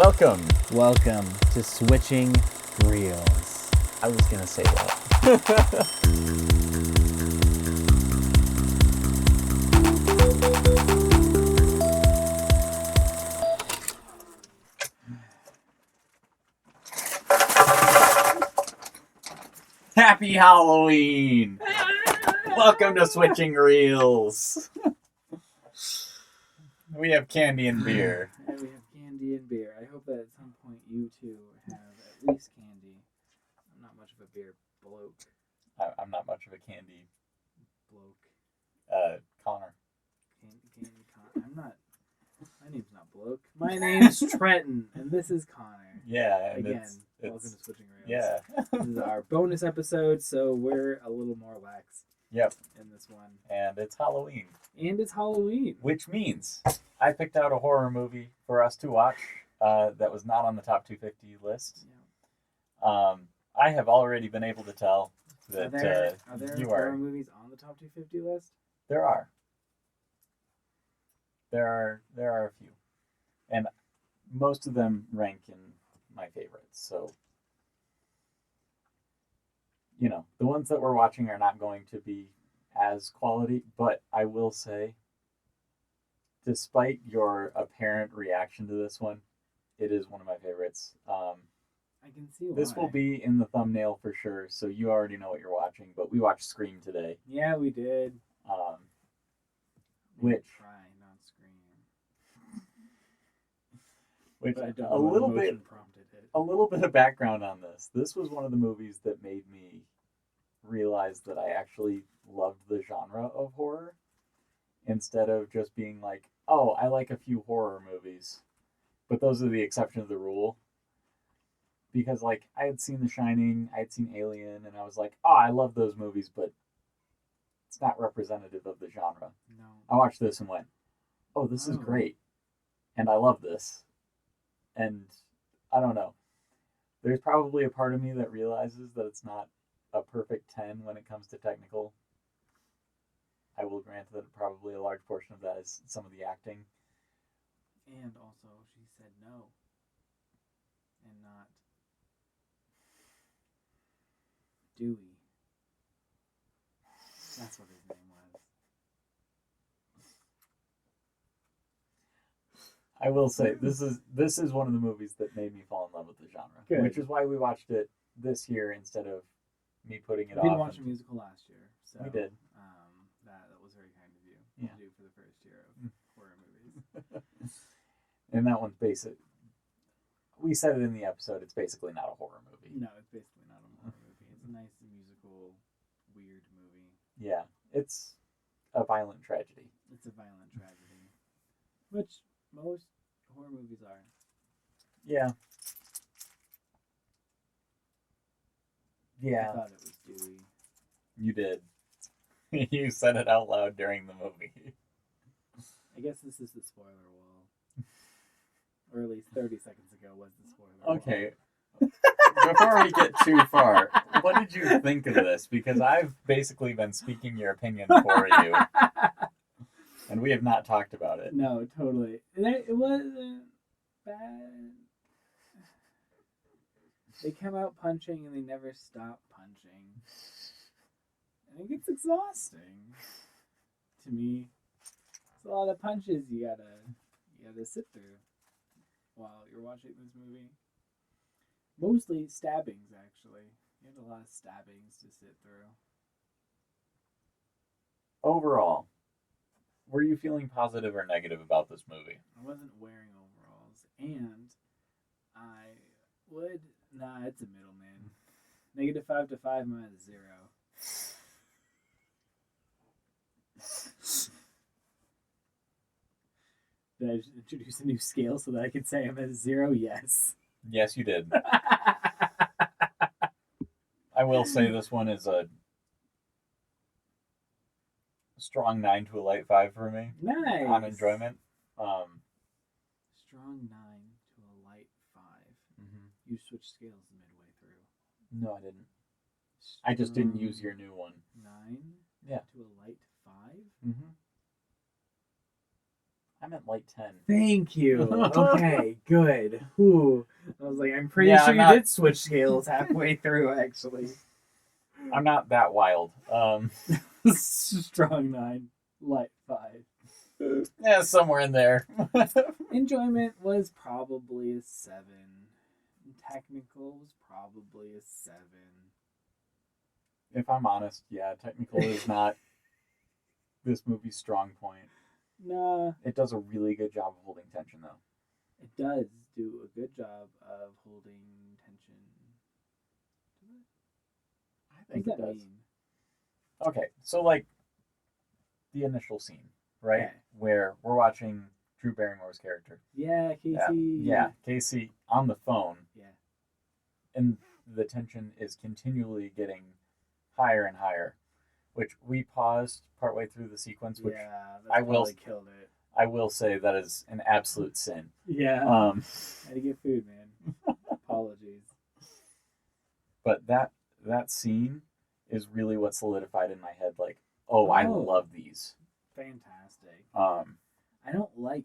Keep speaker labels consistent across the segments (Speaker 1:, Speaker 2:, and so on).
Speaker 1: Welcome.
Speaker 2: Welcome to Switching Reels.
Speaker 1: I was going to say that. Happy Halloween! Welcome to Switching Reels. We have candy and beer.
Speaker 2: And we have candy and beer. I hope that at some point you two have at least candy. I'm not much of a beer bloke.
Speaker 1: I'm not much of a candy
Speaker 2: Bloke.
Speaker 1: Connor.
Speaker 2: I'm not. My name's not bloke. My name's Trenton, and this is Connor.
Speaker 1: Yeah, and
Speaker 2: Again,
Speaker 1: it's
Speaker 2: welcome to Switching Reels.
Speaker 1: yeah.
Speaker 2: This is our bonus episode, so we're a little more lax.
Speaker 1: Yep.
Speaker 2: In this one.
Speaker 1: And it's Halloween.
Speaker 2: And it's Halloween.
Speaker 1: Which means I picked out a horror movie for us to watch that was not on the top 250 list.
Speaker 2: Yeah.
Speaker 1: I have already been able to tell that
Speaker 2: Are there
Speaker 1: you
Speaker 2: horror
Speaker 1: are.
Speaker 2: movies on the top 250 list?
Speaker 1: There are. There are a few. And most of them rank in my favorites. So, you know, the ones that we're watching are not going to be as quality, but I will say, despite your apparent reaction to this one, it is one of my favorites.
Speaker 2: I can see why.
Speaker 1: This will be in the thumbnail for sure, so you already know what you're watching, but we watched Scream today.
Speaker 2: Yeah, we did.
Speaker 1: Which
Speaker 2: Trying on Scream.
Speaker 1: Which
Speaker 2: But I don't
Speaker 1: a
Speaker 2: know what
Speaker 1: little
Speaker 2: emotion
Speaker 1: bit
Speaker 2: prompted it.
Speaker 1: a little bit of background on this. This was one of the movies that made me realize that I actually loved the genre of horror instead of just being like, oh, I like a few horror movies, but those are the exception to the rule. Because like I had seen The Shining, I had seen Alien, and I was like, oh, I love those movies, but it's not representative of the genre.
Speaker 2: No.
Speaker 1: I watched this and went, oh, this is great. And I love this. And I don't know. There's probably a part of me that realizes that it's not a perfect 10 when it comes to technical. I will grant that probably a large portion of that is some of the acting.
Speaker 2: And also, she said no. And not Dewey. That's what his name was.
Speaker 1: I will say this is one of the movies that made me fall in love with the genre.
Speaker 2: Good.
Speaker 1: Which is why we watched it this year instead of me putting it off.
Speaker 2: We did watch a musical last year. So,
Speaker 1: we did.
Speaker 2: That was very kind of you
Speaker 1: Yeah.
Speaker 2: to do for the first year of horror movies.
Speaker 1: And that one's basic. We said it in the episode. It's basically not a horror movie.
Speaker 2: No, it's basically not a horror movie. It's a nice musical, weird movie.
Speaker 1: Yeah, it's a violent tragedy.
Speaker 2: It's a violent tragedy, which most horror movies are.
Speaker 1: Yeah.
Speaker 2: I
Speaker 1: Yeah,
Speaker 2: thought it was Dewey.
Speaker 1: you did. You said it out loud during the movie.
Speaker 2: I guess this is the spoiler wall. Or at least 30 seconds ago was the spoiler wall.
Speaker 1: Okay. Before we get too far, what did you think of this? Because I've basically been speaking your opinion for you, and we have not talked about it.
Speaker 2: No, totally. It wasn't bad. They come out punching and they never stop punching. I think it's exhausting. To me, it's a lot of punches you gotta sit through while you're watching this movie. Mostly stabbings, actually. You have a lot of stabbings to sit through.
Speaker 1: Overall, were you feeling positive or negative about this movie?
Speaker 2: I wasn't wearing overalls, and I would. Nah, it's a middleman. -5 to 5 minus 0. Did I just introduce a new scale so that I could say I'm at 0? Yes.
Speaker 1: Yes, you did. I will say this one is a strong 9 to a light 5 for me.
Speaker 2: Nice.
Speaker 1: On enjoyment.
Speaker 2: Strong 9 to a light 5.
Speaker 1: Mm-hmm.
Speaker 2: You switched scales midway through.
Speaker 1: No, I didn't. I just didn't use your new one.
Speaker 2: 9
Speaker 1: Yeah.
Speaker 2: to a light 5?
Speaker 1: Mm-hmm. I meant light 10.
Speaker 2: Thank you. Okay, good. Ooh. I was like, I'm pretty
Speaker 1: Yeah,
Speaker 2: sure
Speaker 1: I'm
Speaker 2: you
Speaker 1: not-
Speaker 2: did switch scales halfway through, actually.
Speaker 1: I'm not that wild.
Speaker 2: Strong 9, light 5.
Speaker 1: Yeah, somewhere in there.
Speaker 2: Enjoyment was probably a 7. Technical was probably a 7.
Speaker 1: If I'm honest, yeah, technical is not this movie's strong point.
Speaker 2: Nah,
Speaker 1: It does a really good job of holding tension, though.
Speaker 2: it does do a good job of holding tension.
Speaker 1: I
Speaker 2: What
Speaker 1: think
Speaker 2: does
Speaker 1: it
Speaker 2: that
Speaker 1: does.
Speaker 2: mean?
Speaker 1: Okay, so like the initial scene, right?
Speaker 2: Okay.
Speaker 1: Where we're watching Drew Barrymore's character.
Speaker 2: Yeah, Casey.
Speaker 1: Yeah, Casey on the phone,
Speaker 2: Yeah.
Speaker 1: and the tension is continually getting higher and higher, which we paused partway through the sequence, which
Speaker 2: Yeah, that's
Speaker 1: I will-
Speaker 2: probably killed it.
Speaker 1: I will say that is an absolute sin.
Speaker 2: Yeah. Had to get food, man. Apologies.
Speaker 1: But that scene is really what solidified in my head, like, oh, I
Speaker 2: Oh.
Speaker 1: love these.
Speaker 2: Fantastic.
Speaker 1: I
Speaker 2: don't like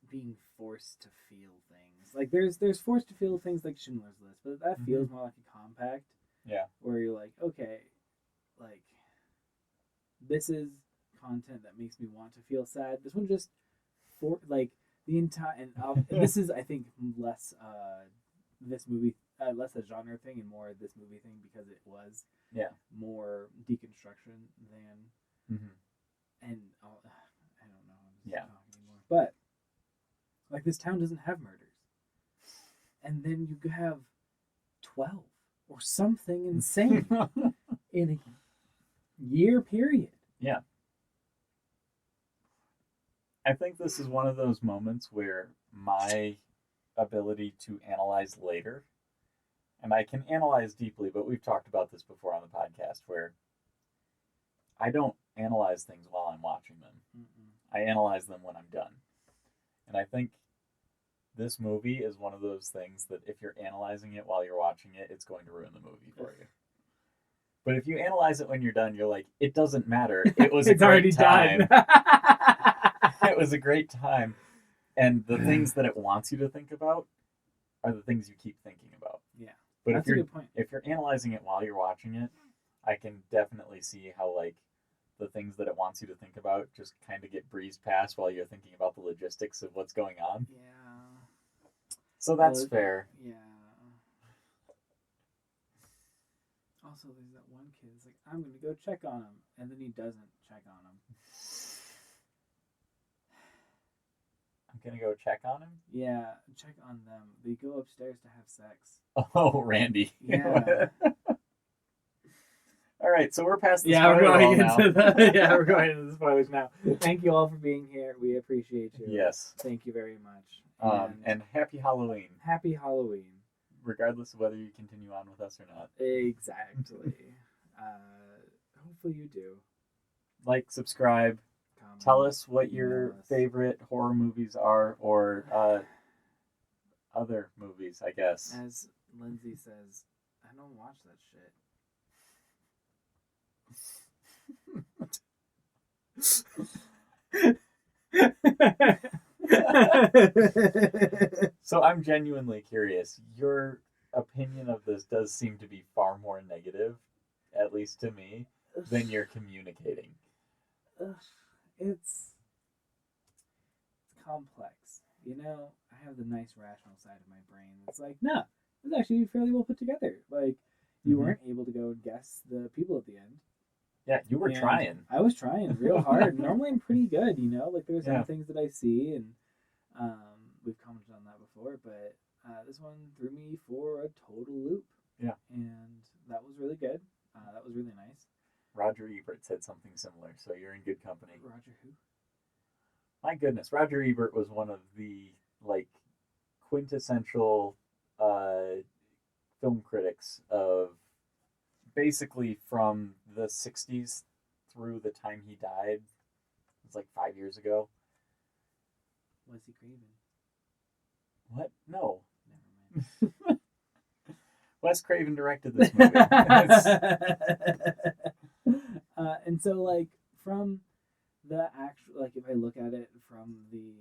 Speaker 2: being forced to feel things. Like there's forced to feel things like Schindler's List, but that feels more like a compact.
Speaker 1: Yeah.
Speaker 2: Where you're like, okay, like this is content that makes me want to feel sad. This one just for like the entire and this is I think less this movie less a genre thing and more this movie thing because it was more deconstruction than and I don't know how to talk anymore. But like this town doesn't have murders, and then you have 12 or something insane in a year period.
Speaker 1: Yeah. I think this is one of those moments where my ability to analyze later, and I can analyze deeply, but we've talked about this before on the podcast, where I don't analyze things while I'm watching them. I analyze them when I'm done. And I think this movie is one of those things that if you're analyzing it while you're watching it, it's going to ruin the movie for you. But if you analyze it when you're done, you're like, it doesn't matter. It was a great time. It was a great time. And the things that it wants you to think about are the things you keep thinking about.
Speaker 2: Yeah.
Speaker 1: But
Speaker 2: That's a good point.
Speaker 1: If you're analyzing it while you're watching it, I can definitely see how like the things that it wants you to think about just kind of get breezed past while you're thinking about the logistics of what's going on.
Speaker 2: Yeah.
Speaker 1: So that's fair.
Speaker 2: Yeah. Also, there's that one kid that's like, I'm going to go check on him. And then he doesn't check on him.
Speaker 1: I'm going to go check on him?
Speaker 2: Yeah, check on them. They go upstairs to have sex.
Speaker 1: Oh, Randy.
Speaker 2: Yeah.
Speaker 1: All right, so we're past the
Speaker 2: we're going
Speaker 1: now.
Speaker 2: into the we're going into the spoilers now. Thank you all for being here. We appreciate you.
Speaker 1: Yes.
Speaker 2: Thank you very much.
Speaker 1: And happy Halloween.
Speaker 2: Happy Halloween.
Speaker 1: Regardless of whether you continue on with us or not.
Speaker 2: Exactly. Hopefully you do.
Speaker 1: Like, subscribe.
Speaker 2: Comment,
Speaker 1: Tell us what your
Speaker 2: email us.
Speaker 1: favorite horror movies are, or other movies, I guess.
Speaker 2: As Lindsay says, I don't watch that shit.
Speaker 1: So I'm genuinely curious. Your opinion of this does seem to be far more negative, at least to me, than you're communicating.
Speaker 2: It's complex. You know, I have the nice rational side of my brain. It's like, no, it was actually fairly well put together. Like, you weren't able to go guess the people at the end.
Speaker 1: Yeah, you were trying.
Speaker 2: I was trying real hard. Normally I'm pretty good, you know? Like, there's some things that I see, and we've commented on that before, but this one threw me for a total loop.
Speaker 1: Yeah.
Speaker 2: And that was really good. That was really nice.
Speaker 1: Roger Ebert said something similar, so you're in good company.
Speaker 2: Roger who?
Speaker 1: My goodness, Roger Ebert was one of the, like, quintessential film critics of basically from the 60s through the time he died. It's like 5 years ago.
Speaker 2: Was he Craven?
Speaker 1: What? No.
Speaker 2: Never mind.
Speaker 1: Wes Craven directed this movie.
Speaker 2: And so, like, from the actual, like, if I look at it from the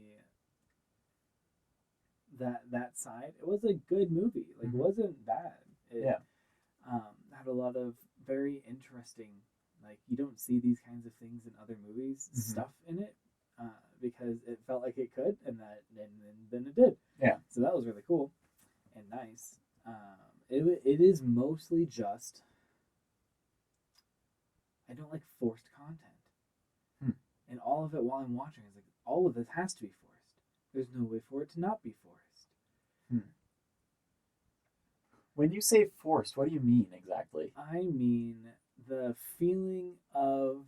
Speaker 2: that side, it was a good movie. Like it wasn't bad. It,
Speaker 1: Yeah.
Speaker 2: had a lot of very interesting, like you don't see these kinds of things in other movies, stuff in it, because it felt like it could, and then it did.
Speaker 1: Yeah.
Speaker 2: So that was really cool and nice. It is mostly just I don't like forced content, and all of it while I'm watching is like all of this has to be forced. There's no way for it to not be forced.
Speaker 1: When you say forced, what do you mean exactly?
Speaker 2: I mean the feeling of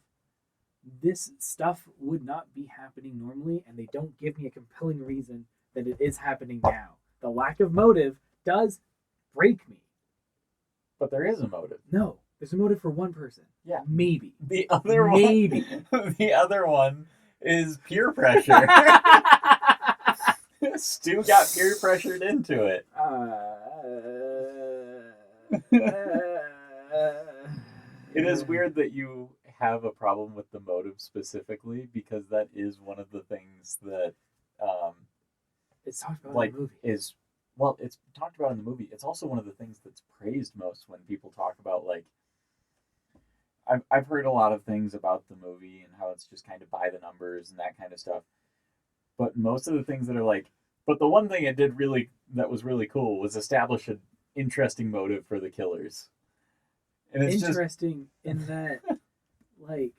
Speaker 2: this stuff would not be happening normally, and they don't give me a compelling reason that it is happening now. The lack of motive does break me.
Speaker 1: But there is a motive.
Speaker 2: No, there's a motive for one person.
Speaker 1: Yeah.
Speaker 2: Maybe.
Speaker 1: The other
Speaker 2: Maybe.
Speaker 1: The other one is peer pressure. Stu got peer pressured into it. It is weird that you have a problem with the motive specifically, because that is one of the things that
Speaker 2: it's talked about
Speaker 1: like
Speaker 2: in the movie.
Speaker 1: It's talked about in the movie. It's also one of the things that's praised most when people talk about, like, I've heard a lot of things about the movie and how it's just kind of by the numbers and that kind of stuff. But most of the things that are like, but the one thing it did that was really cool was establish an interesting motive for the killers. And it's
Speaker 2: interesting in that, like,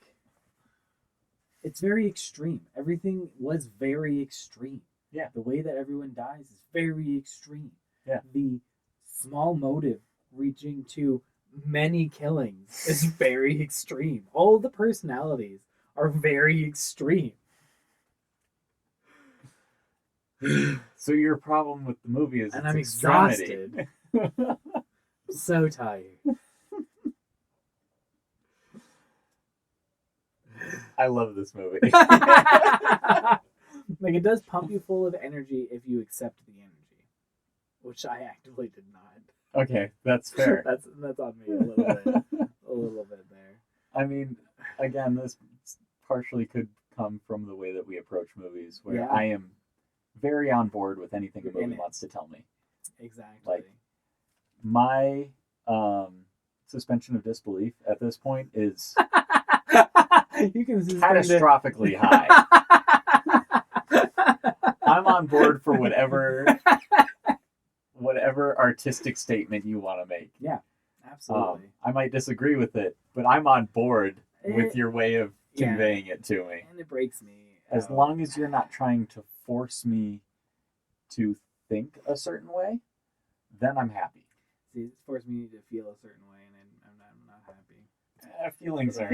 Speaker 2: it's very extreme. Everything was very extreme.
Speaker 1: Yeah.
Speaker 2: The way that everyone dies is very extreme.
Speaker 1: Yeah.
Speaker 2: The small motive reaching to many killings is very extreme. All the personalities are very extreme.
Speaker 1: So your problem with the movie is
Speaker 2: and
Speaker 1: its
Speaker 2: I'm
Speaker 1: extremity.
Speaker 2: exhausted. So tired.
Speaker 1: I love this movie.
Speaker 2: Like, it does pump you full of energy if you accept the energy, which I actively did not.
Speaker 1: Okay, that's fair.
Speaker 2: that's on me a little bit there.
Speaker 1: I mean, again, this partially could come from the way that we approach movies, where I am very on board with anything a movie wants to tell me.
Speaker 2: Exactly.
Speaker 1: Like, my suspension of disbelief at this point is
Speaker 2: you can
Speaker 1: catastrophically high. I'm on board for whatever artistic statement you want to make.
Speaker 2: Yeah, absolutely.
Speaker 1: I might disagree with it, but I'm on board with your way of conveying it to me.
Speaker 2: And it breaks me.
Speaker 1: As long as you're not trying to force me to think a certain way, then I'm happy.
Speaker 2: See, it's forced me to feel a certain way, and I'm not happy.
Speaker 1: Feelings are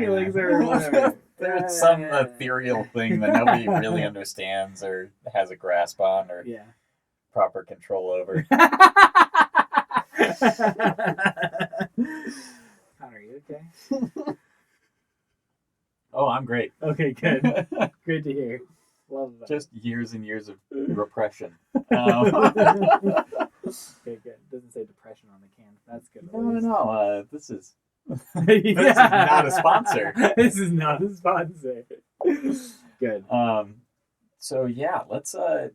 Speaker 2: whatever.
Speaker 1: There's some ethereal thing that nobody really understands or has a grasp on or proper control over.
Speaker 2: Connor, you okay?
Speaker 1: Oh, I'm great.
Speaker 2: Okay, good. Good to hear. Love that.
Speaker 1: Just years and years of repression.
Speaker 2: Okay, good. Doesn't say depression on the can. That's good.
Speaker 1: No. This is not a sponsor.
Speaker 2: This is not a sponsor. Good.
Speaker 1: So yeah, let's I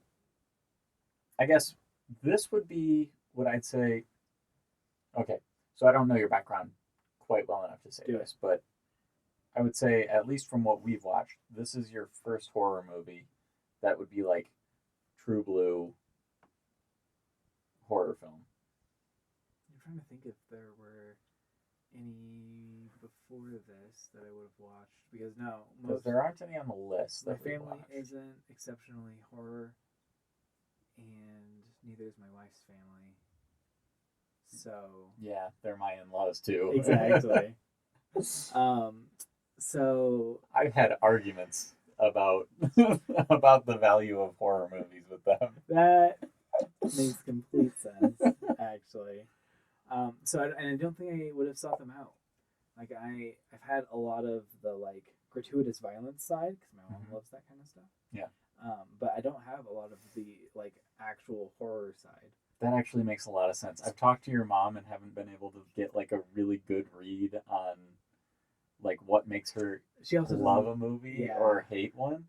Speaker 1: guess this would be what I'd say. Okay, so I don't know your background quite well enough to say this, but I would say, at least from what we've watched, this is your first horror movie that would be like true blue horror film.
Speaker 2: I'm trying to think if there were any before this that I would have watched, because
Speaker 1: there aren't any on the list.
Speaker 2: My family isn't exceptionally horror, and neither is my wife's family. So
Speaker 1: yeah, they're my in-laws too.
Speaker 2: Exactly. So
Speaker 1: I've had arguments about the value of horror movies with them.
Speaker 2: That makes complete sense, actually. So I don't think I would have sought them out. Like, I've had a lot of the, like, gratuitous violence side, because my mom loves that kind of stuff.
Speaker 1: Yeah.
Speaker 2: But I don't have a lot of the, like, actual horror side.
Speaker 1: That actually makes a lot of sense. I've talked to your mom and haven't been able to get, like, a really good read on, like, what makes her love a movie or hate one.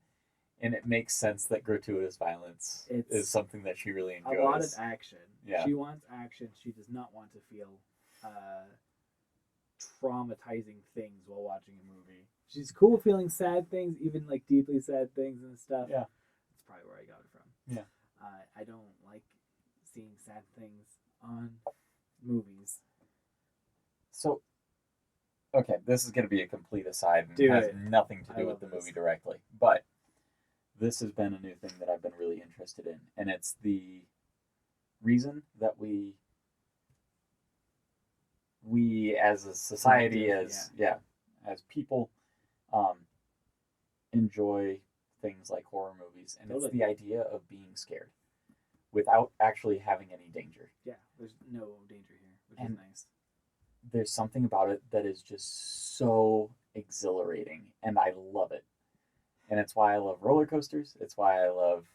Speaker 1: And it makes sense that gratuitous violence is something that she really enjoys.
Speaker 2: A lot of action.
Speaker 1: Yeah.
Speaker 2: She wants action. She does not want to feel traumatizing things while watching a movie. She's cool feeling sad things, even like deeply sad things and stuff.
Speaker 1: Yeah.
Speaker 2: That's probably where I got it from.
Speaker 1: Yeah.
Speaker 2: I don't like seeing sad things on movies.
Speaker 1: So, okay, this is going to be a complete aside and has nothing to do with the movie directly. But this has been a new thing that I've been really interested in. And it's the reason that we as a society, as people, enjoy things like horror movies. And it's the idea of being scared without actually having any danger.
Speaker 2: Yeah, there's no danger here, which is nice.
Speaker 1: There's something about it that is just so exhilarating, and I love it. And it's why I love roller coasters. It's why I love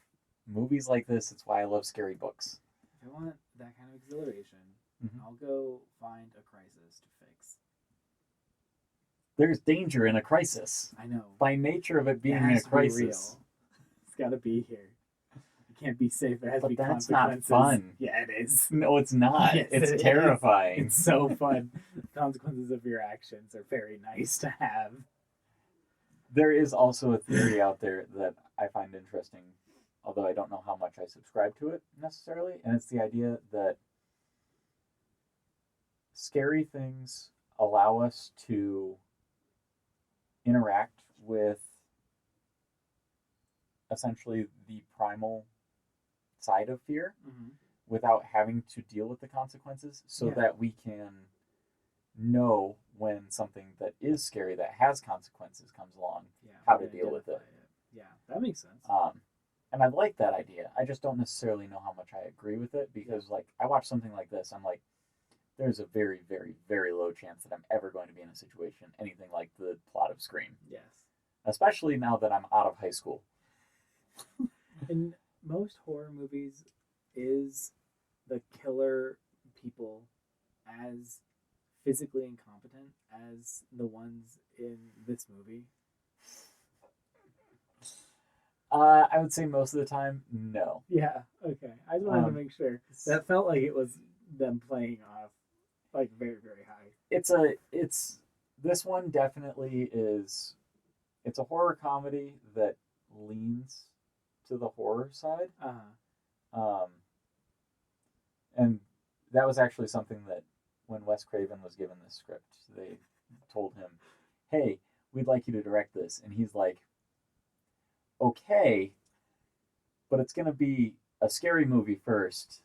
Speaker 1: movies like this. It's why I love scary books.
Speaker 2: If I want that kind of exhilaration, I'll go find a crisis to fix.
Speaker 1: There's danger in a crisis.
Speaker 2: I know.
Speaker 1: By nature of it being a crisis. Be real.
Speaker 2: It's got to be here. It can't be safe. There has to be
Speaker 1: consequences.
Speaker 2: That's
Speaker 1: not fun.
Speaker 2: Yeah, it is.
Speaker 1: No, it's not. Yes, it's terrifying.
Speaker 2: It's so fun. The consequences of your actions are very nice to have.
Speaker 1: There is also a theory out there that I find interesting, although I don't know how much I subscribe to it necessarily, and it's the idea that scary things allow us to interact with essentially the primal side of fear without having to deal with the consequences, so that we can know when something that is scary that has consequences comes along, how to deal with it.
Speaker 2: Yeah, that makes sense.
Speaker 1: And I like that idea. I just don't necessarily know how much I agree with it, because like I watch something like this, I'm like, there's a very, very, very low chance that I'm ever going to be in a situation anything like the plot of Scream.
Speaker 2: Yes.
Speaker 1: Especially now that I'm out of high school.
Speaker 2: In most horror movies, is the killer people as physically incompetent as the ones in this movie?
Speaker 1: I would say most of the time, no.
Speaker 2: Yeah, okay. I just wanted to make sure. That felt like it was them playing off like very, very high.
Speaker 1: This one definitely is, it's a horror comedy that leans to the horror side. And that was actually something that when Wes Craven was given this script, they told him, hey, we'd like you to direct this. And he's like, okay, but it's going to be a scary movie first,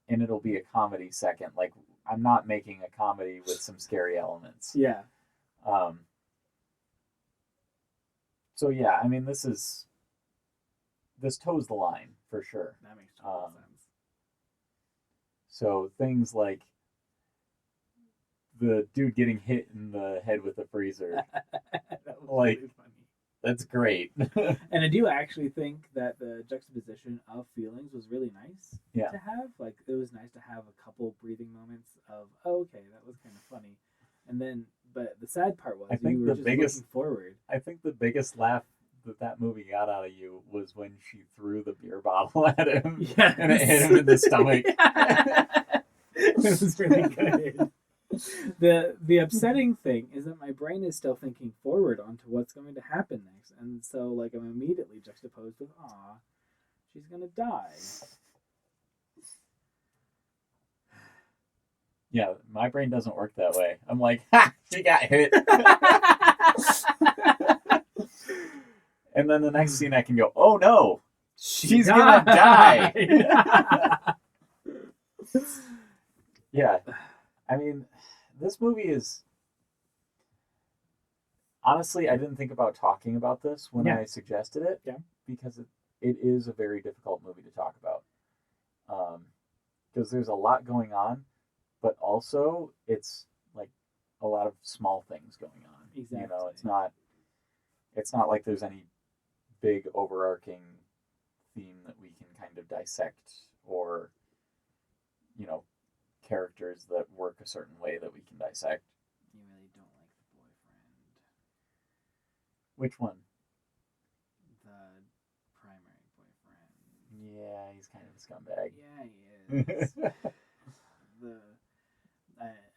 Speaker 1: and it'll be a comedy second. Like, I'm not making a comedy with some scary elements.
Speaker 2: Yeah.
Speaker 1: So yeah, I mean, this toes the line for sure.
Speaker 2: That makes total sense.
Speaker 1: So things like the dude getting hit in the head with a freezer,
Speaker 2: that was
Speaker 1: like,
Speaker 2: really funny.
Speaker 1: That's great.
Speaker 2: And I do actually think that the juxtaposition of feelings was really nice to have. Like, it was nice to have a couple breathing moments of, oh, okay, that was kind of funny. And then, but the sad part was you were just looking forward.
Speaker 1: I think the biggest laugh that movie got out of you was when she threw the beer bottle at him and it hit him in the stomach.
Speaker 2: It was really good. The upsetting thing is that my brain is still thinking forward onto what's going to happen next, and so like I'm immediately juxtaposed with, "Aw, she's gonna die."
Speaker 1: Yeah, my brain doesn't work that way. I'm like, ha, she got hit. And then the next scene I can go, oh no, she's gonna die. Yeah, I mean, this movie is, honestly, I didn't think about talking about this when I suggested it, because it is a very difficult movie to talk about. Because there's a lot going on, but also it's like a lot of small things going on.
Speaker 2: Exactly.
Speaker 1: You know, it's not like there's any big overarching theme that we can kind of dissect, or, you know, characters that work a certain way that we can dissect.
Speaker 2: You really don't like the boyfriend.
Speaker 1: Which one?
Speaker 2: The
Speaker 1: he's kind of a scumbag.
Speaker 2: Yeah, he is.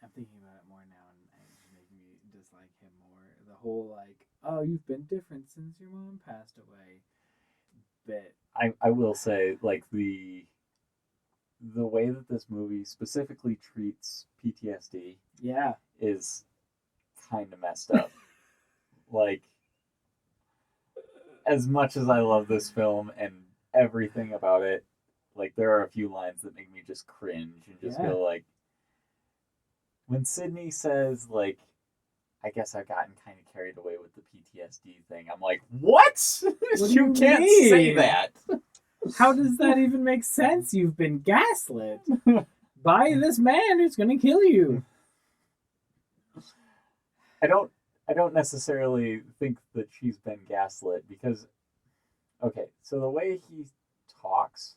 Speaker 2: I'm thinking about it more now, and it's making me dislike him more. The whole like, oh, you've been different since your mom passed away. But
Speaker 1: I will say, like, the way that this movie specifically treats PTSD
Speaker 2: yeah,
Speaker 1: is kind of messed up. Like, as much as I love this film and everything about it, like, there are a few lines that make me just cringe and just go like, when Sydney says, like, I guess I've gotten kind of carried away with the PTSD thing, I'm like, what? You can't say that.
Speaker 2: How does that even make sense? You've been gaslit by this man who's gonna kill you.
Speaker 1: I don't necessarily think that she's been gaslit because, okay, so the way he talks,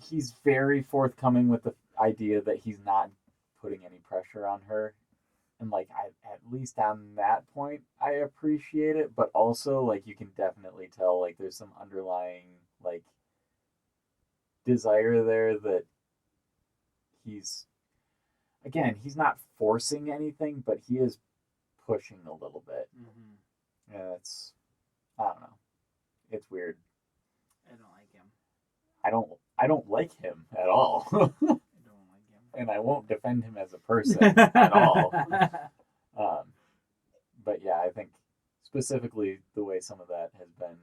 Speaker 1: he's very forthcoming with the idea that he's not putting any pressure on her. And, like, at least on that point, I appreciate it. But also, like, you can definitely tell, like, there's some underlying, like, desire there that he's not forcing anything, but he is pushing a little bit.
Speaker 2: Mm-hmm.
Speaker 1: Yeah, I don't know. It's weird.
Speaker 2: I don't like him.
Speaker 1: I don't like him at all.
Speaker 2: I don't like him.
Speaker 1: And I won't defend him as a person at all. But yeah, I think specifically the way some of that has been,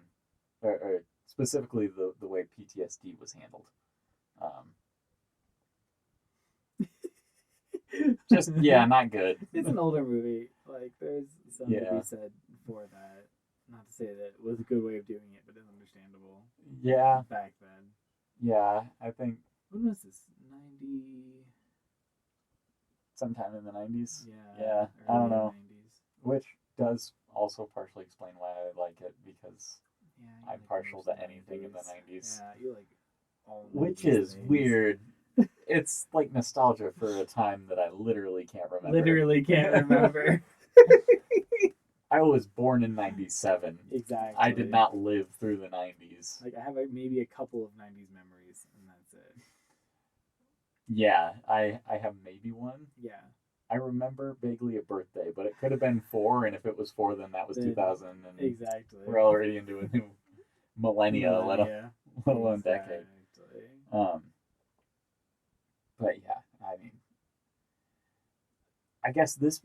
Speaker 1: or specifically the way PTSD was handled. Just, yeah, not good.
Speaker 2: It's an older movie. Like, there's something to
Speaker 1: Yeah.
Speaker 2: be said for that. Not to say that it was a good way of doing it, but it's understandable.
Speaker 1: Yeah.
Speaker 2: Back then.
Speaker 1: Yeah, I think
Speaker 2: When was this? 90.
Speaker 1: sometime in the 90s.
Speaker 2: Yeah.
Speaker 1: Yeah, I don't know.
Speaker 2: 90s.
Speaker 1: Which does also partially explain why I like it, because
Speaker 2: Yeah,
Speaker 1: I'm
Speaker 2: like
Speaker 1: partial
Speaker 2: most
Speaker 1: to anything in the 90s.
Speaker 2: Yeah, you like all.
Speaker 1: Which
Speaker 2: 90s
Speaker 1: is
Speaker 2: things.
Speaker 1: weird. It's like nostalgia for a time that I literally can't remember.
Speaker 2: Literally can't remember.
Speaker 1: I was born in 97.
Speaker 2: Exactly.
Speaker 1: I did not live through the 90s.
Speaker 2: Like, I have maybe a couple of 90s memories, and that's it.
Speaker 1: Yeah, I have maybe one.
Speaker 2: Yeah.
Speaker 1: I remember vaguely a birthday, but it could have been 4, and if it was 4, then that was 2000. And
Speaker 2: exactly.
Speaker 1: we're already into a new millennia. Let alone decade. But yeah, I mean, I guess this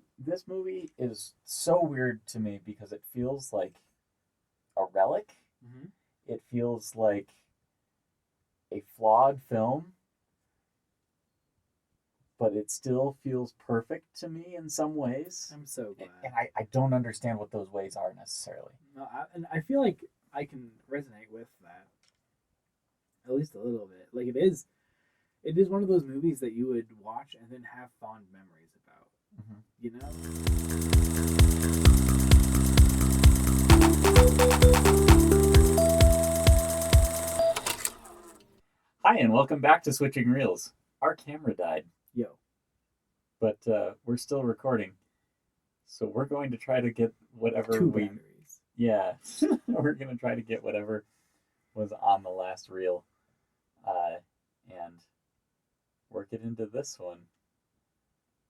Speaker 1: movie is so weird to me because it feels like a relic.
Speaker 2: Mm-hmm.
Speaker 1: It feels like a flawed film, but it still feels perfect to me in some ways.
Speaker 2: I'm so glad.
Speaker 1: And I don't understand what those ways are necessarily.
Speaker 2: No, and I feel like I can resonate with that. At least a little bit. Like, it is one of those movies that you would watch and then have fond memories about.
Speaker 1: Mm-hmm.
Speaker 2: You know?
Speaker 1: Hi, and welcome back to Switching Reels. Our camera died.
Speaker 2: Yo.
Speaker 1: But we're still recording. So we're going to try to get whatever
Speaker 2: 2 batteries.
Speaker 1: Yeah. We're going to try to get whatever was on the last reel. And work it into this one.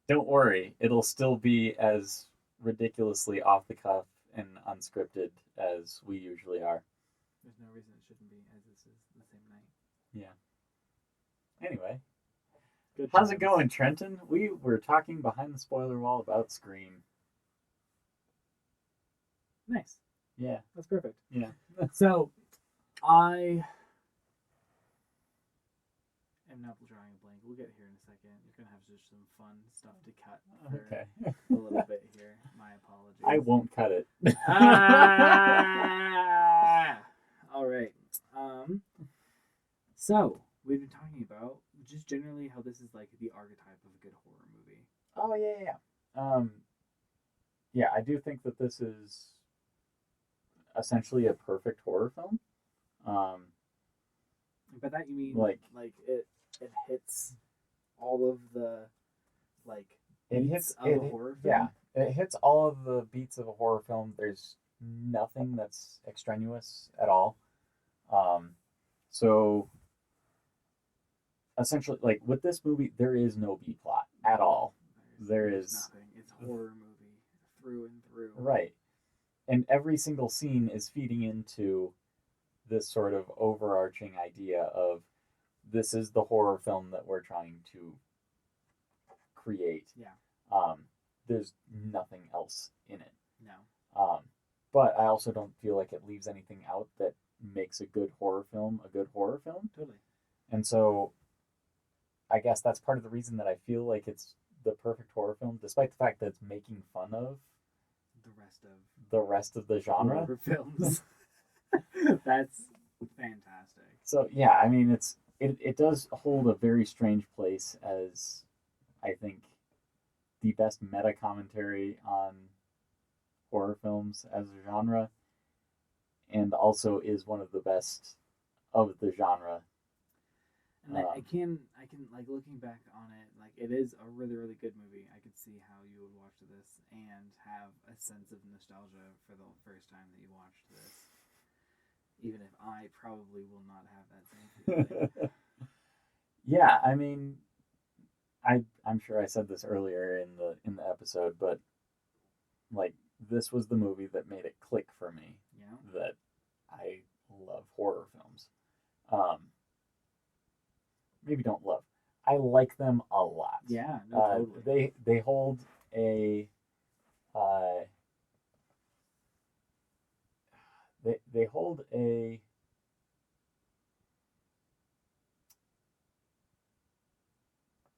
Speaker 1: Don't worry, it'll still be as ridiculously off the cuff and unscripted as we usually are.
Speaker 2: There's no reason it shouldn't be, as this is the same night.
Speaker 1: Yeah. Anyway.
Speaker 2: Good
Speaker 1: How's
Speaker 2: times.
Speaker 1: it going, Trenton? We were talking behind the spoiler wall about Scream.
Speaker 2: Nice.
Speaker 1: Yeah.
Speaker 2: That's perfect.
Speaker 1: Yeah.
Speaker 2: So, I am now drawing a blank. We'll get here in a second. You're going to have just some fun stuff to cut for
Speaker 1: Okay.
Speaker 2: a little bit here. My apologies.
Speaker 1: I won't cut it.
Speaker 2: All right. So, we've been talking about just generally how this is like the archetype of a good horror movie.
Speaker 1: Oh, yeah. Yeah, I do think that this is essentially a perfect horror film.
Speaker 2: By that you mean
Speaker 1: like
Speaker 2: it hits all of the
Speaker 1: it
Speaker 2: beats
Speaker 1: hits
Speaker 2: of a horror film.
Speaker 1: Yeah, it hits all of the beats of a horror film. There's nothing that's extraneous at all. So essentially, like with this movie, there is no B plot at all.
Speaker 2: There's nothing. It's a horror movie through and through.
Speaker 1: Right. And every single scene is feeding into this sort of overarching idea of this is the horror film that we're trying to create.
Speaker 2: Yeah.
Speaker 1: There's nothing else in it.
Speaker 2: No.
Speaker 1: But I also don't feel like it leaves anything out that makes a good horror film a good horror film.
Speaker 2: Totally.
Speaker 1: And so I guess that's part of the reason that I feel like it's the perfect horror film, despite the fact that it's making fun of the rest of the genre.
Speaker 2: Horror films. That's fantastic.
Speaker 1: So yeah, I mean it does hold a very strange place as I think the best meta commentary on horror films as a genre, and also is one of the best of the genre.
Speaker 2: And I can like looking back on it, like it is a really, really good movie. I could see how you would watch this and have a sense of nostalgia for the first time that you watched this. Even if I probably will not have that same feeling.
Speaker 1: Yeah, I mean, I'm sure I said this earlier in the episode, but like this was the movie that made it click for me.
Speaker 2: Yeah.
Speaker 1: That I love horror films. Maybe don't love. I like them a lot.
Speaker 2: Yeah, no, totally.
Speaker 1: They hold a they hold a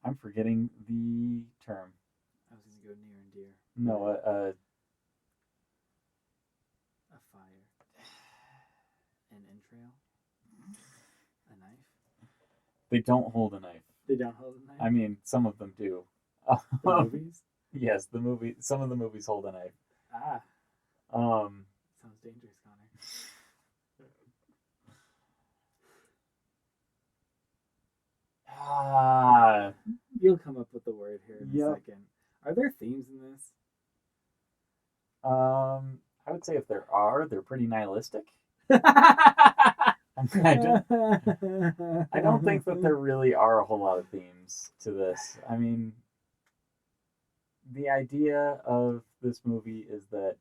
Speaker 1: I'm forgetting the term.
Speaker 2: I was gonna go near and dear.
Speaker 1: No,
Speaker 2: a fire, an entrail, a knife.
Speaker 1: They don't hold a knife.
Speaker 2: They don't hold a knife.
Speaker 1: I mean, some of them do.
Speaker 2: The movies.
Speaker 1: Yes, the movie. Some of the movies hold a knife.
Speaker 2: Ah. Sounds dangerous, Connor. You'll come up with the word here in a second. Are there themes in this?
Speaker 1: I would say if there are, they're pretty nihilistic. I don't think that there really are a whole lot of themes to this. I mean, the idea of this movie is that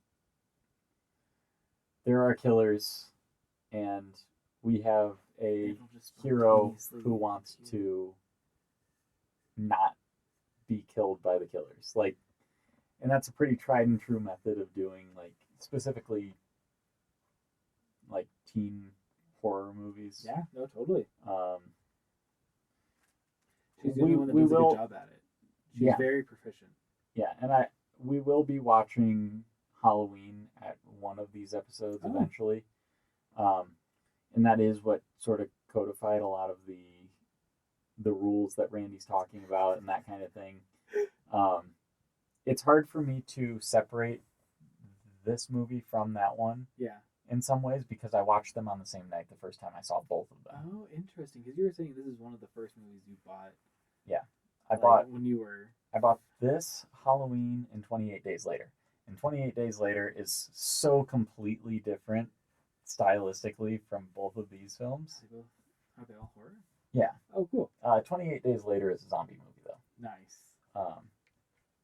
Speaker 1: there are killers, and we have a hero who wants to not be killed by the killers. Like, and that's a pretty tried and true method of doing, like, specifically, like, teen horror movies.
Speaker 2: Yeah, no, totally. She's the
Speaker 1: we,
Speaker 2: only one that
Speaker 1: we
Speaker 2: does
Speaker 1: will,
Speaker 2: a good job at it. She's very proficient.
Speaker 1: Yeah, and we will be watching Halloween at one of these episodes eventually. And that is what sort of codified a lot of the rules that Randy's talking about and that kind of thing. It's hard for me to separate this movie from that one.
Speaker 2: Yeah.
Speaker 1: In some ways, because I watched them on the same night the first time I saw both of them.
Speaker 2: Oh, interesting. Because you were saying this is one of the first movies you bought.
Speaker 1: Yeah.
Speaker 2: I
Speaker 1: bought this, Halloween, and 28 Days Later. And 28 Days Later is so completely different stylistically from both of these films.
Speaker 2: Are they all horror?
Speaker 1: Yeah.
Speaker 2: Oh, cool.
Speaker 1: 28 Days Later is a zombie movie, though.
Speaker 2: Nice.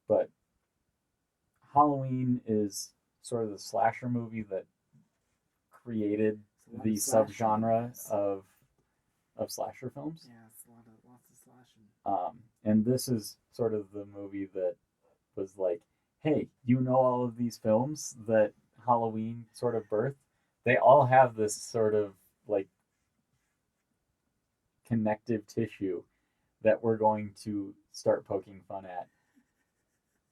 Speaker 1: But Halloween is sort of the slasher movie that created the subgenre of slasher films.
Speaker 2: Yeah, it's lots of slashing.
Speaker 1: And this is sort of the movie that was like, hey, you know all of these films that Halloween sort of birthed? They all have this sort of like connective tissue that we're going to start poking fun at.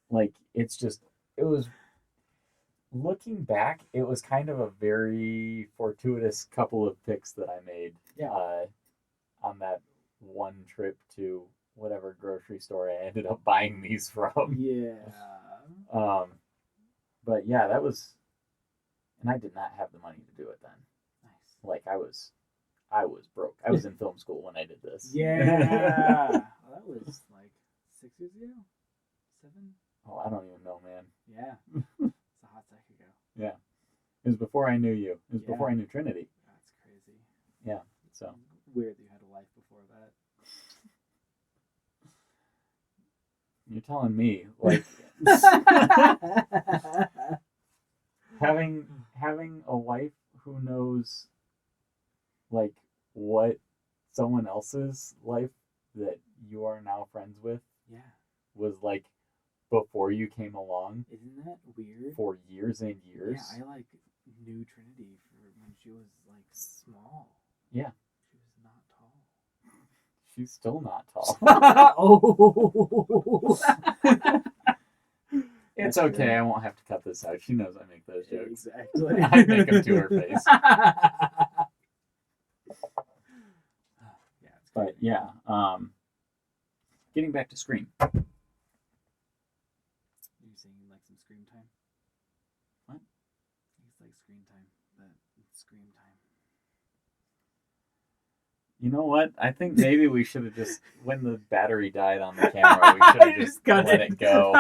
Speaker 1: Like, it was, looking back, it was kind of a very fortuitous couple of picks that I made on that one trip to whatever grocery store I ended up buying these from.
Speaker 2: Yeah.
Speaker 1: But yeah, that was, and I did not have the money to do it then.
Speaker 2: Nice.
Speaker 1: Like, I was broke. I was in film school when I did this.
Speaker 2: Yeah. Well, that was like 6 years ago? 7?
Speaker 1: Oh, I don't even know, man.
Speaker 2: Yeah. It's a hot sec ago.
Speaker 1: Yeah. It was before I knew you. It was before I knew Trinity.
Speaker 2: That's crazy. before that.
Speaker 1: You're telling me, like, having a wife who knows, like, what someone else's life that you are now friends with
Speaker 2: Yeah.
Speaker 1: was like before you came along
Speaker 2: Isn't that weird?
Speaker 1: for years and years.
Speaker 2: Yeah, I like knew Trinity for when she was like small.
Speaker 1: Yeah.
Speaker 2: She was not tall.
Speaker 1: She's still not tall.
Speaker 2: Oh.
Speaker 1: It's
Speaker 2: That's
Speaker 1: okay.
Speaker 2: true.
Speaker 1: I won't have to cut this out. She knows I make those jokes.
Speaker 2: Exactly.
Speaker 1: I make them to her face.
Speaker 2: Yeah, it's
Speaker 1: But
Speaker 2: crazy.
Speaker 1: yeah, getting back to Scream.
Speaker 2: You saying you like some scream time?
Speaker 1: What?
Speaker 2: It's like screen time, but it's scream time.
Speaker 1: You know what? I think maybe we should have just, when the battery died on the camera, we should have just let it go.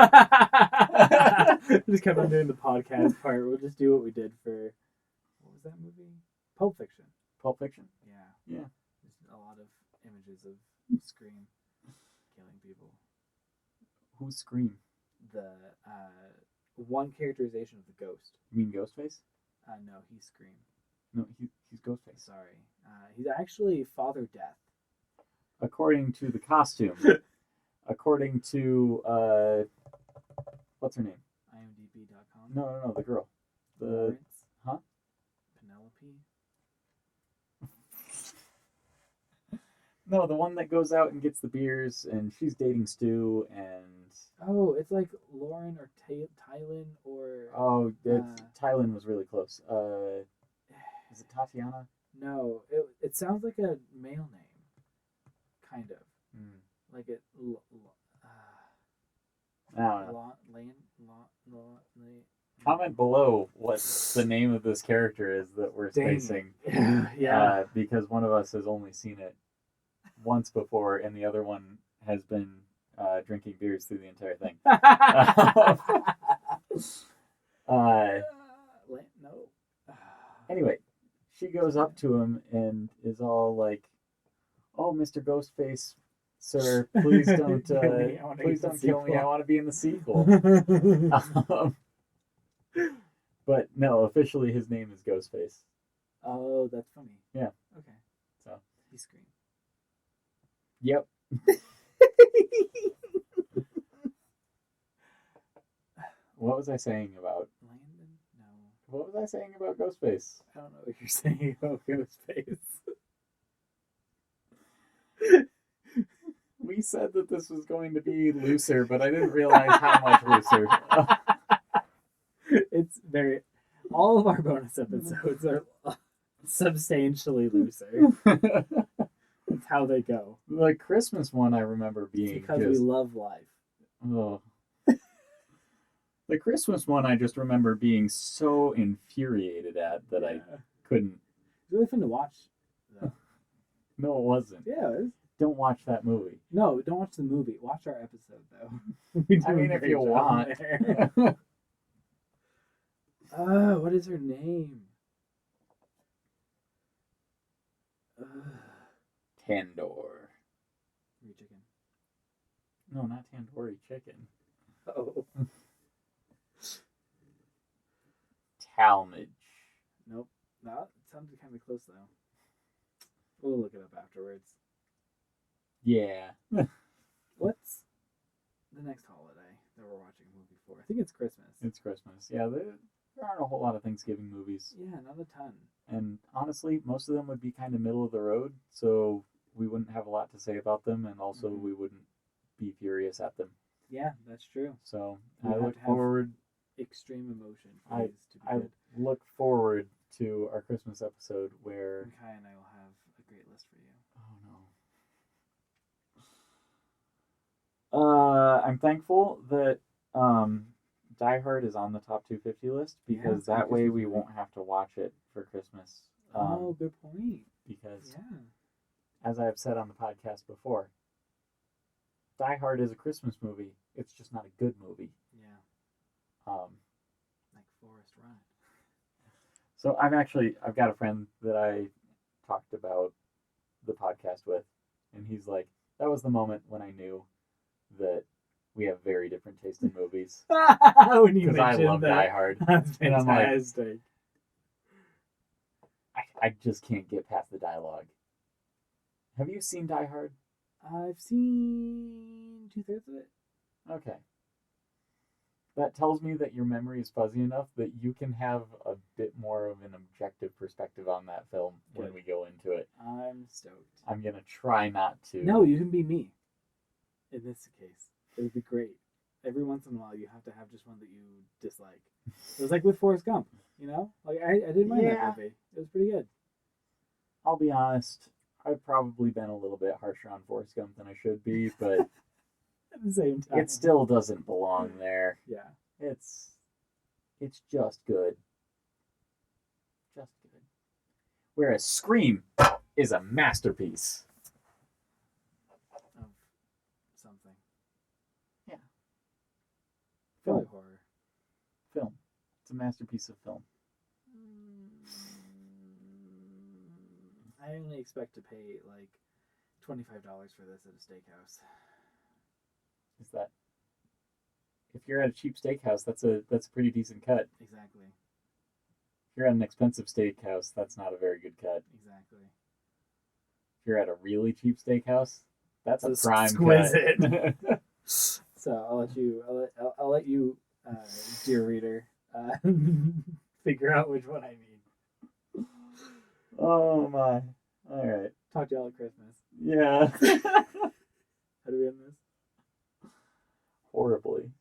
Speaker 2: Just kept on doing the podcast part. We'll just do what we did for, what was that movie? Pulp Fiction.
Speaker 1: Pulp Fiction?
Speaker 2: Yeah.
Speaker 1: Yeah.
Speaker 2: There's a lot of images of Scream killing people.
Speaker 1: Who's Scream?
Speaker 2: The one characterization of the ghost.
Speaker 1: You mean Ghostface?
Speaker 2: No, he's Scream.
Speaker 1: No, he's Ghostface.
Speaker 2: Sorry. He's actually Father Death.
Speaker 1: According to the costume. According to, what's her name?
Speaker 2: IMDb.com.
Speaker 1: No, the girl. The
Speaker 2: Lawrence.
Speaker 1: Huh?
Speaker 2: Penelope.
Speaker 1: No, the one that goes out and gets the beers, and she's dating Stu, and
Speaker 2: Oh, it's like Lauren or Tylen or...
Speaker 1: oh, Tylen was really close. Is it Tatiana?
Speaker 2: No, it sounds like a male name. Kind of. Like it...
Speaker 1: I don't know. Comment below what the name of this character is that we're spacing.
Speaker 2: Yeah.
Speaker 1: Because one of us has only seen it once before, and the other one has been drinking beers through the entire thing.
Speaker 2: No.
Speaker 1: Anyway, she goes up to him and is all like, "Oh, Mr. Ghostface, sir, please don't, please don't kill me. I want to be in the sequel." But no, officially his name is Ghostface.
Speaker 2: Oh, that's funny.
Speaker 1: Yeah.
Speaker 2: Okay.
Speaker 1: So
Speaker 2: He's Scream.
Speaker 1: Yep. What was I saying about
Speaker 2: Landon? No.
Speaker 1: What was I saying about Ghostface?
Speaker 2: I don't know what you're saying about Ghostface.
Speaker 1: We said that this was going to be looser, but I didn't realize how much looser.
Speaker 2: It's very... All of our bonus episodes are substantially looser. That's how they go.
Speaker 1: The Christmas one I remember being
Speaker 2: It's because we love life.
Speaker 1: Oh. The Christmas one I just remember being so infuriated at that I couldn't.
Speaker 2: It's really fun to watch, though.
Speaker 1: No, it wasn't.
Speaker 2: Yeah, it is.
Speaker 1: Don't watch that movie.
Speaker 2: No, don't watch the movie. Watch our episode, though.
Speaker 1: I mean, if you want.
Speaker 2: What is her name?
Speaker 1: Tandoor.
Speaker 2: Chicken.
Speaker 1: No, not tandoori chicken.
Speaker 2: Oh.
Speaker 1: Talmadge.
Speaker 2: Nope. That sounded kind of close, though. We'll look it up afterwards.
Speaker 1: Yeah.
Speaker 2: What's the next holiday that we're watching a movie for? I think it's Christmas.
Speaker 1: It's Christmas. Yeah, there aren't a whole lot of Thanksgiving movies.
Speaker 2: Yeah, not a ton.
Speaker 1: And honestly, most of them would be kind of middle of the road, so we wouldn't have a lot to say about them, and also we wouldn't be furious at them.
Speaker 2: Yeah, that's true.
Speaker 1: So
Speaker 2: You
Speaker 1: I
Speaker 2: have
Speaker 1: look
Speaker 2: to have
Speaker 1: forward.
Speaker 2: Extreme emotion for these to be good.
Speaker 1: Look forward to our Christmas episode where
Speaker 2: And Kai and I will have a great list for you.
Speaker 1: Oh no. I'm thankful that Die Hard is on the top 250 list because that way we won't have to watch it for Christmas.
Speaker 2: Good point.
Speaker 1: Because as I have said on the podcast before, Die Hard is a Christmas movie. It's just not a good movie.
Speaker 2: Yeah. Like Forest Run.
Speaker 1: So I've got a friend that I talked about the podcast with, And he's like, that was the moment when I knew that we have very different taste in movies.
Speaker 2: When you
Speaker 1: Because I
Speaker 2: mentioned
Speaker 1: love
Speaker 2: that,
Speaker 1: Die Hard.
Speaker 2: that's
Speaker 1: And I'm like,
Speaker 2: fantastic.
Speaker 1: I just can't get past the dialogue. Have you seen Die Hard?
Speaker 2: I've seen 2/3 of it.
Speaker 1: Okay. That tells me that your memory is fuzzy enough that you can have a bit more of an objective perspective on that film when
Speaker 2: Good.
Speaker 1: we go into it.
Speaker 2: I'm stoked.
Speaker 1: I'm going to try not to.
Speaker 2: No, you can be me. In this case, it would be great. Every once in a while, you have to have just one that you dislike. It was like with Forrest Gump, you know? Like, I didn't mind that movie. It was pretty good.
Speaker 1: I'll be honest, I've probably been a little bit harsher on Forrest Gump than I should be, but
Speaker 2: At the same time.
Speaker 1: it still doesn't belong there.
Speaker 2: Yeah.
Speaker 1: It's just good. Just good. Whereas Scream is a masterpiece.
Speaker 2: Of something.
Speaker 1: Yeah.
Speaker 2: Probably horror.
Speaker 1: Film. It's a masterpiece of film.
Speaker 2: I only expect to pay like $25 for this at a steakhouse.
Speaker 1: Is that if you're at a cheap steakhouse, that's a pretty decent cut.
Speaker 2: Exactly.
Speaker 1: If you're at an expensive steakhouse, that's not a very good cut.
Speaker 2: Exactly.
Speaker 1: If you're at a really cheap steakhouse, that's a
Speaker 2: It's
Speaker 1: prime
Speaker 2: exquisite.
Speaker 1: cut.
Speaker 2: So I'll let you, dear reader, figure out which one I mean.
Speaker 1: Oh my. All right.
Speaker 2: Talk to y'all at Christmas.
Speaker 1: Yeah.
Speaker 2: How do we end this?
Speaker 1: Horribly.